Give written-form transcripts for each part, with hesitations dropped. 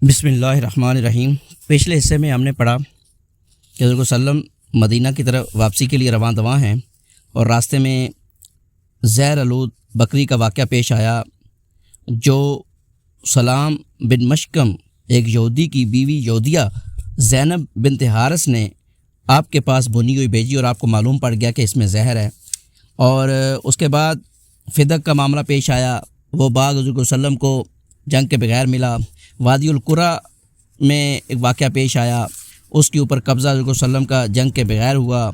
بسم اللہ الرحمن الرحیم۔ پچھلے حصے میں ہم نے پڑھا کہ حضرت صلی اللہ علیہ وسلم مدینہ کی طرف واپسی کے لیے رواں دواں ہیں اور راستے میں زہر آلود بکری کا واقعہ پیش آیا جو سلام بن مشکم ایک یہودی کی بیوی یہودیہ زینب بنت حارث نے آپ کے پاس بھنی ہوئی بھیجی اور آپ کو معلوم پڑ گیا کہ اس میں زہر ہے، اور اس کے بعد فدق کا معاملہ پیش آیا۔ وہ باغ حضرت صلی اللہ علیہ وسلم کو جنگ کے بغیر ملا۔ وادی القرا میں ایک واقعہ پیش آیا، اس کے اوپر قبضہ حضرت صلی اللہ علیہ وسلم کا جنگ کے بغیر ہوا،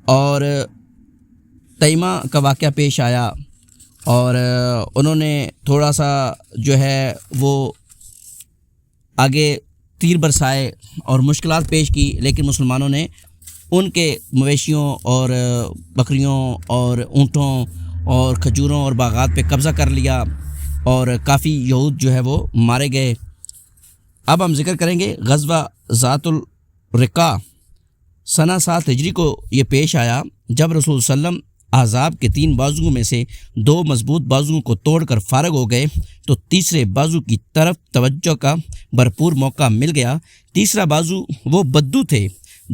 اور تیمہ کا واقعہ پیش آیا اور انہوں نے تھوڑا سا جو ہے وہ آگے تیر برسائے اور مشکلات پیش کی، لیکن مسلمانوں نے ان کے مویشیوں اور بکریوں اور اونٹوں اور کھجوروں اور باغات پہ قبضہ کر لیا اور کافی یہود جو ہے وہ مارے گئے۔ اب ہم ذکر کریں گے غزوہ ذات الرقاع۔ سنہ 7 ہجری کو یہ پیش آیا جب رسول صلی اللہ علیہ وسلم احزاب کے 3 بازوؤں میں سے 2 مضبوط بازوؤں کو توڑ کر فارغ ہو گئے تو تیسرے بازو کی طرف توجہ کا بھرپور موقع مل گیا۔ تیسرا بازو وہ بدو تھے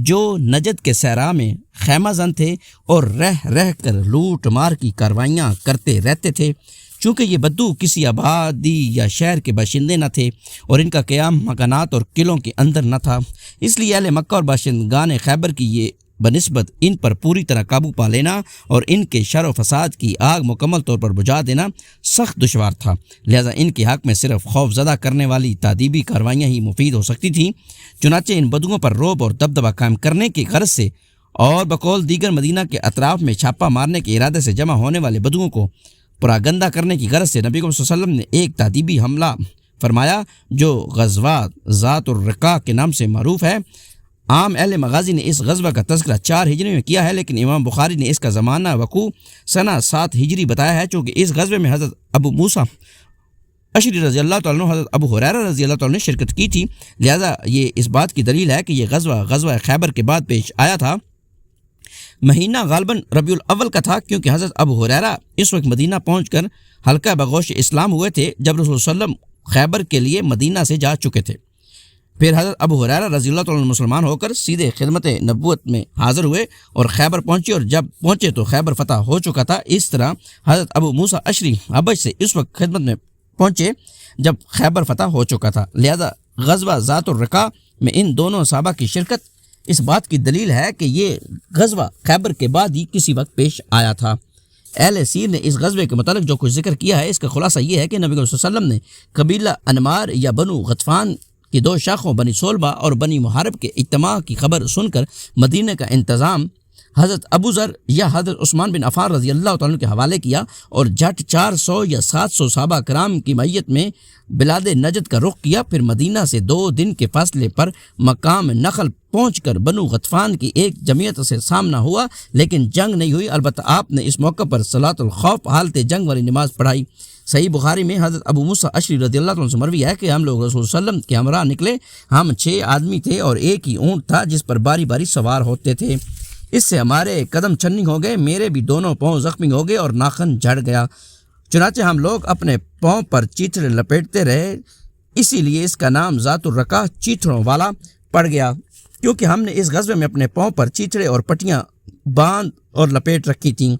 جو نجد کے صحرا میں خیمہ زن تھے اور رہ کر لوٹ مار کی کاروائیاں کرتے رہتے تھے۔ چونکہ یہ بدو کسی آبادی یا شہر کے باشندے نہ تھے اور ان کا قیام مکانات اور قلعوں کے اندر نہ تھا، اس لیے اہل مکہ اور باشندگان خیبر کی یہ بنسبت ان پر پوری طرح قابو پا لینا اور ان کے شر و فساد کی آگ مکمل طور پر بجھا دینا سخت دشوار تھا، لہذا ان کے حق میں صرف خوف زدہ کرنے والی تادیبی کاروائیاں ہی مفید ہو سکتی تھیں۔ چنانچہ ان بدوؤں پر رعب اور دبدبہ قائم کرنے کی غرض سے اور بقول دیگر مدینہ کے اطراف میں چھاپہ مارنے کے ارادے سے جمع ہونے والے بدوؤں کو پراگندہ کرنے کی غرض سے نبی صلی اللہ علیہ وسلم نے ایک تادیبی حملہ فرمایا جو غزوہ ذات الرقاع کے نام سے معروف ہے۔ عام اہل مغازی نے اس غزوہ کا تذکرہ 4 ہجری میں کیا ہے، لیکن امام بخاری نے اس کا زمانہ وقوع سنہ 7 ہجری بتایا ہے، چونکہ اس غزوے میں حضرت ابو موسیٰ اشعری رضی اللہ تعالیٰ عنہ، حضرت ابو ہریرہ رضی اللہ تعالیٰ عنہ نے شرکت کی تھی، لہذا یہ اس بات کی دلیل ہے کہ یہ غزوہ خیبر کے بعد پیش آیا تھا۔ مہینہ غالباً ربیع الاول کا تھا، کیونکہ حضرت ابو ہریرہ اس وقت مدینہ پہنچ کر حلقہ بگوش اسلام ہوئے تھے جب رسول صلی اللہ علیہ وسلم خیبر کے لیے مدینہ سے جا چکے تھے۔ پھر حضرت ابو ہریرہ رضی اللہ تعالیٰ عنہ مسلمان ہو کر سیدھے خدمت نبوت میں حاضر ہوئے اور خیبر پہنچے، اور جب پہنچے تو خیبر فتح ہو چکا تھا۔ اس طرح حضرت ابو موسیٰ اشعری حبش سے اس وقت خدمت میں پہنچے جب خیبر فتح ہو چکا تھا، لہذا غزوہ ذات الرقاع میں ان دونوں صحابہ کی شرکت اس بات کی دلیل ہے کہ یہ غزوہ خیبر کے بعد ہی کسی وقت پیش آیا تھا۔ اہل سیر نے اس غزوے کے متعلق جو کچھ ذکر کیا ہے، اس کا خلاصہ یہ ہے کہ نبی صلی اللہ علیہ وسلم نے قبیلہ انمار یا بنو غطفان کی 2 شاخوں بنی سولبہ اور بنی محارب کے اجتماع کی خبر سن کر مدینہ کا انتظام حضرت ابو ذر یا حضرت عثمان بن عفان رضی اللہ تعالیٰ عنہ کے حوالے کیا اور جھٹ 400 یا 700 صحابہ کرام کی معیت میں بلاد نجد کا رخ کیا۔ پھر مدینہ سے 2 دن کے فاصلے پر مقام نخل پہنچ کر بنو غطفان کی ایک جمعیت سے سامنا ہوا، لیکن جنگ نہیں ہوئی، البتہ آپ نے اس موقع پر صلاۃ الخوف حالت جنگ والی نماز پڑھائی۔ صحیح بخاری میں حضرت ابو موسیٰ اشعری رضی اللہ عنہ سے مروی ہے کہ ہم لوگ رسول صلی اللہ علیہ وسلم کے ہمراہ نکلے، ہم 6 آدمی تھے اور ایک ہی اونٹ تھا جس پر باری باری سوار ہوتے تھے۔ اس سے ہمارے قدم چھنی ہو گئے، میرے بھی دونوں پاؤں زخمی ہو گئے اور ناخن جھڑ گیا، چنانچہ ہم لوگ اپنے پاؤں پر چیتھڑے لپیٹتے رہے، اسی لیے اس کا نام ذات الرقاع چیتھڑوں والا پڑ گیا، کیونکہ ہم نے اس غزوے میں اپنے پاؤں پر چیتھڑے اور پٹیاں باندھ اور لپیٹ رکھی تھیں۔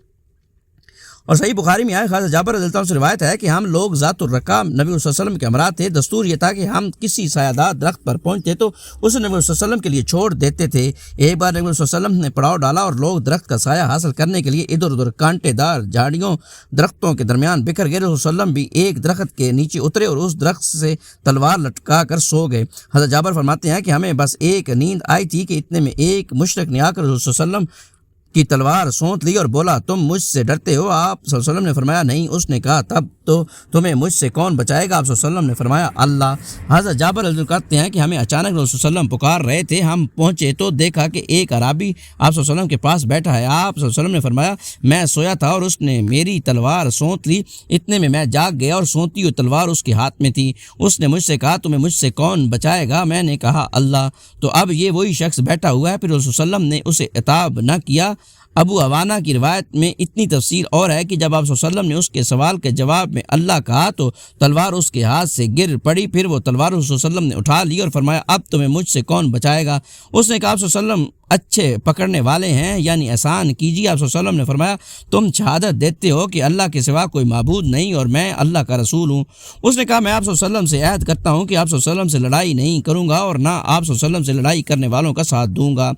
اور صحیح بخاری میں آئے حضرت جابر رضی اللہ عنہ سے روایت ہے کہ ہم لوگ ذات الرقاع نبی صلی اللہ علیہ وسلم کے ہمراہ تھے۔ دستور یہ تھا کہ ہم کسی سایہ دار درخت پر پہنچتے تو اسے نبی صلی اللہ علیہ وسلم کے لیے چھوڑ دیتے تھے۔ ایک بار نبی صلی اللہ علیہ وسلم نے پڑاؤ ڈالا اور لوگ درخت کا سایہ حاصل کرنے کے لیے ادھر ادھر کانٹے دار جھاڑیوں درختوں کے درمیان بکھر گئے۔ رسول صلی اللہ علیہ وسلم بھی ایک درخت کے نیچے اترے اور اس درخت سے تلوار لٹکا کر سو گئے۔ حضرت جابر فرماتے ہیں کہ ہمیں بس ایک نیند آئی تھی کہ اتنے میں ایک مشرک نے آ کر رسول صلی اللہ علیہ وسلم کی تلوار سونت لی اور بولا، تم مجھ سے ڈرتے ہو؟ آپ صلی اللہ علیہ وسلم نے فرمایا نہیں۔ اس نے کہا، تب تو تمہیں مجھ سے کون بچائے گا؟ آپ صلی اللہ علیہ وسلم نے فرمایا، اللہ۔ حضرت جابر رضی اللہ عنہ کہتے ہیں کہ ہمیں اچانک رسول صلی اللہ علیہ وسلم پکار رہے تھے، ہم پہنچے تو دیکھا کہ ایک عرابی آپ صلی اللہ علیہ وسلم کے پاس بیٹھا ہے۔ آپ صلی اللہ علیہ وسلم نے فرمایا، میں سویا تھا اور اس نے میری تلوار سونت لی، اتنے میں جاگ گیا اور سونتی ہوئی تلوار اس کے ہاتھ میں تھی۔ اس نے مجھ سے کہا، تمہیں مجھ سے کون بچائے گا؟ میں نے کہا، اللہ۔ تو اب یہ وہی شخص بیٹھا ہوا ہے۔ پھر رسول صلی اللہ علیہ وسلم نے اسے عتاب نہ کیا۔ ابو عوانہ کی روایت میں اتنی تفصیل اور ہے کہ جب آپ صلی اللہ علیہ وسلم نے اس کے سوال کے جواب میں اللہ کہا تو تلوار اس کے ہاتھ سے گر پڑی، پھر وہ تلوار صلی اللہ علیہ وسلم نے اٹھا لی اور فرمایا اب تمہیں مجھ سے کون بچائے گا؟ اس نے کہا آپ صلی اللہ علیہ وسلم اچھے پکڑنے والے ہیں، یعنی آسان کیجیے۔ آپ صلی اللہ علیہ وسلم نے فرمایا تم شہادت دیتے ہو کہ اللہ کے سوا کوئی معبود نہیں اور میں اللہ کا رسول ہوں۔ اس نے کہا میں آپ صلی اللہ علیہ وسلم سے عہد کرتا ہوں کہ آپ صلی اللہ علیہ وسلم سے لڑائی نہیں کروں گا اور نہ آپ صلی اللہ علیہ وسلم سے لڑائی کرنے والوں کا ساتھ دوں گا۔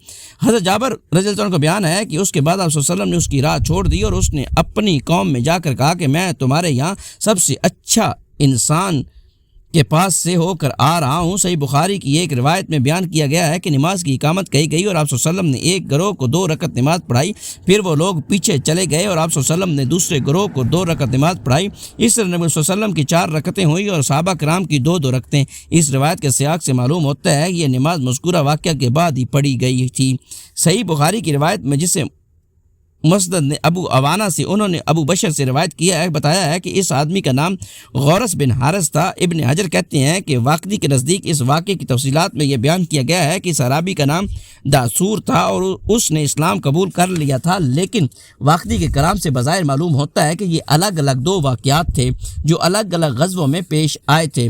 حضرت جابر رضی اللہ عنہ کا بیان ہے کہ اس کے بعد آپ صلی اللہ علیہ وسلم نے اس کی راہ چھوڑ دی اور اس نے اپنی قوم میں جا کر کہا کہ میں تمہارے یہاں سب سے اچھا انسان کے پاس سے ہو کر آ رہا ہوں۔ صحیح بخاری کی ایک روایت میں بیان کیا گیا ہے کہ نماز کی اقامت کہی گئی اور آپ صلی اللہ علیہ وسلم نے ایک گروہ کو 2 رکعت نماز پڑھائی، پھر وہ لوگ پیچھے چلے گئے اور آپ صلی اللہ علیہ وسلم نے دوسرے گروہ کو 2 رکعت نماز پڑھائی۔ اس طرح نبی صلی اللہ علیہ وسلم کی 4 رکعتیں ہوئی اور صحابہ کرام کی 2 رکعتیں۔ اس روایت کے سیاق سے معلوم ہوتا ہے کہ یہ نماز مذکورہ واقعہ کے بعد ہی پڑھی گئی تھی۔ صحیح بخاری کی روایت میں جسے مسند نے ابو عوانہ سے انہوں نے ابو بشر سے روایت کیا ہے، بتایا ہے کہ اس آدمی کا نام غورث بن حارث تھا۔ ابن حجر کہتے ہیں کہ واقعی کے نزدیک اس واقعے کی تفصیلات میں یہ بیان کیا گیا ہے کہ صحابی کا نام داسور تھا اور اس نے اسلام قبول کر لیا تھا، لیکن واقعی کے کلام سے بظاہر معلوم ہوتا ہے کہ یہ الگ الگ 2 واقعات تھے جو الگ الگ غزووں میں پیش آئے تھے۔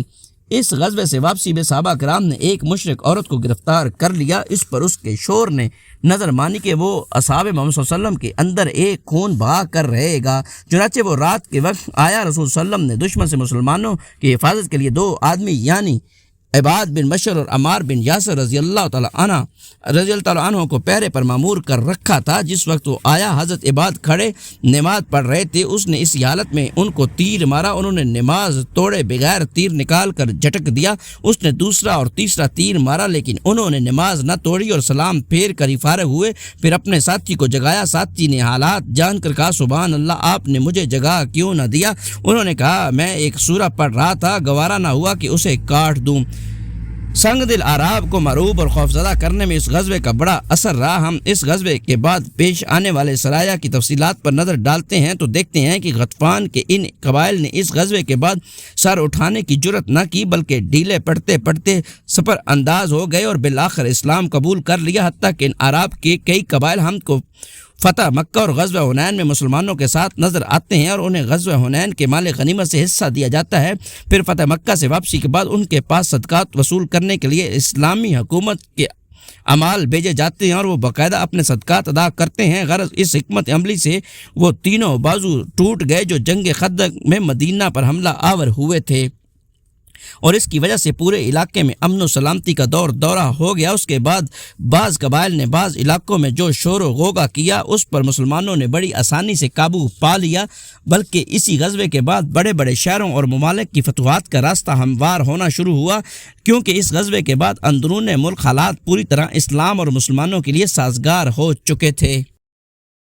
اس غزوے سے واپسی میں صحابہ کرام نے ایک مشرک عورت کو گرفتار کر لیا۔ اس پر اس کے شوہر نے نظر مانی کہ وہ اصحاب محمد صلی اللہ علیہ وسلم کے اندر ایک خون بہا کر رہے گا، چنانچہ وہ رات کے وقت آیا۔ رسول صلی اللہ علیہ وسلم نے دشمن سے مسلمانوں کی حفاظت کے لیے 2 آدمی یعنی عباد بن بشر اور عمار بن یاسر رضی اللہ تعالیٰ عنہ کو پہرے پر معمور کر رکھا تھا۔ جس وقت وہ آیا حضرت عباد کھڑے نماز پڑھ رہے تھے، اس نے اس حالت میں ان کو تیر مارا، انہوں نے نماز توڑے بغیر تیر نکال کر جھٹک دیا۔ اس نے دوسرا اور تیسرا تیر مارا لیکن انہوں نے نماز نہ توڑی اور سلام پھیر کر فارغ ہوئے۔ پھر اپنے ساتھی کو جگایا، ساتھی نے حالات جان کر کہا سبحان اللہ، آپ نے مجھے جگا کیوں نہ دیا؟ انہوں نے کہا میں ایک سورہ پڑھ رہا تھا، گوارا نہ ہوا کہ اسے کاٹ دوں۔ سنگ دل اعراب کو مرعوب اور خوفزدہ کرنے میں اس غزوے کا بڑا اثر رہا۔ ہم اس غزوے کے بعد پیش آنے والے سرایہ کی تفصیلات پر نظر ڈالتے ہیں تو دیکھتے ہیں کہ غطفان کے ان قبائل نے اس غزوے کے بعد سر اٹھانے کی جرت نہ کی، بلکہ ڈھیلے پڑتے پڑتے سپر انداز ہو گئے اور بالآخر اسلام قبول کر لیا۔ حتیٰ کہ ان اعراب کے کئی قبائل ہم کو فتح مکہ اور غزوہ حنین میں مسلمانوں کے ساتھ نظر آتے ہیں اور انہیں غزوہ حنین کے مال غنیمت سے حصہ دیا جاتا ہے۔ پھر فتح مکہ سے واپسی کے بعد ان کے پاس صدقات وصول کرنے کے لیے اسلامی حکومت کے اعمال بھیجے جاتے ہیں اور وہ باقاعدہ اپنے صدقات ادا کرتے ہیں۔ غرض اس حکمت عملی سے وہ تینوں بازو ٹوٹ گئے جو جنگ خندق میں مدینہ پر حملہ آور ہوئے تھے اور اس کی وجہ سے پورے علاقے میں امن و سلامتی کا دورہ ہو گیا۔ اس کے بعد بعض قبائل نے بعض علاقوں میں جو شور و غوغا کیا اس پر مسلمانوں نے بڑی آسانی سے قابو پا لیا، بلکہ اسی غزوے کے بعد بڑے بڑے شہروں اور ممالک کی فتوحات کا راستہ ہموار ہونا شروع ہوا، کیونکہ اس غزوے کے بعد اندرون ملک حالات پوری طرح اسلام اور مسلمانوں کے لیے سازگار ہو چکے تھے۔